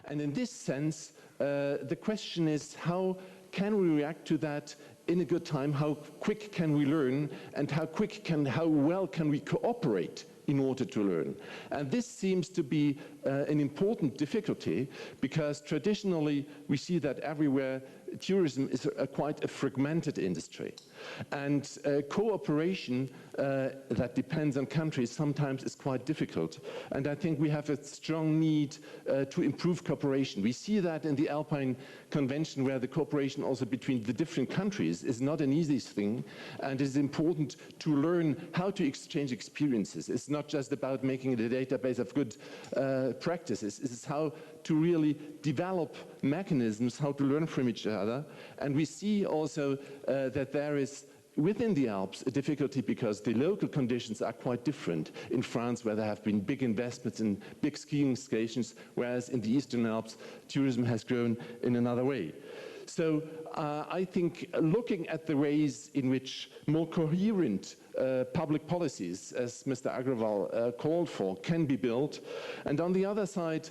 And in this sense, the question is, how can we react to that in a good time? How quick can we learn, and how well can we cooperate in order to learn? And this seems to be an important difficulty, because traditionally we see that everywhere tourism is quite a fragmented industry. And cooperation that depends on countries sometimes is quite difficult. And I think we have a strong need to improve cooperation. We see that in the Alpine Convention, where the cooperation also between the different countries is not an easy thing, and it is important to learn how to exchange experiences. It's not just about making a database of good practices. It is how to really develop mechanisms, how to learn from each other. And we see also that there is within the Alps a difficulty, because the local conditions are quite different. In France, where there have been big investments in big skiing stations, whereas in the Eastern Alps, tourism has grown in another way. So I think looking at the ways in which more coherent public policies, as Mr. Agrawal called for, can be built. And on the other side,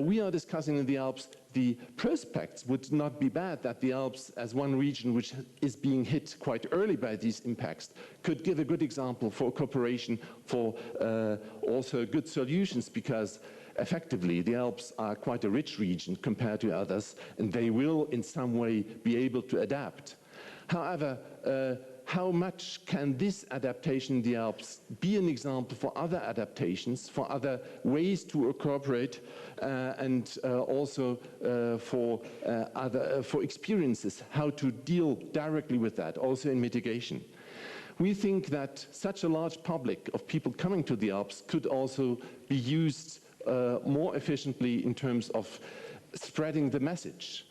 we are discussing in the Alps, the prospects would not be bad that the Alps, as one region which is being hit quite early by these impacts, could give a good example for cooperation, for also good solutions, because effectively the Alps are quite a rich region compared to others, and they will in some way be able to adapt. However, how much can this adaptation in the Alps be an example for other adaptations, for other ways to cooperate, and also for experiences, how to deal directly with that, also in mitigation? We think that such a large public of people coming to the Alps could also be used more efficiently in terms of spreading the message.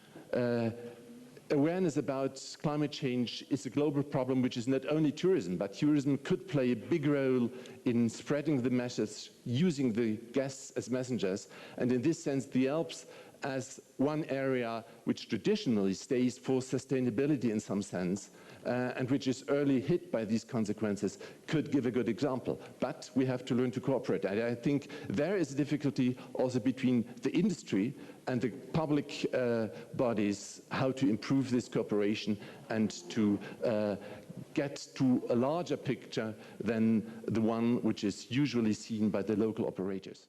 Awareness about climate change is a global problem, which is not only tourism, but tourism could play a big role in spreading the message, using the guests as messengers. And in this sense, the Alps, as one area which traditionally stays for sustainability in some sense, and which is early hit by these consequences, could give a good example. But we have to learn to cooperate. And I think there is a difficulty also between the industry and the public bodies, how to improve this cooperation and to get to a larger picture than the one which is usually seen by the local operators.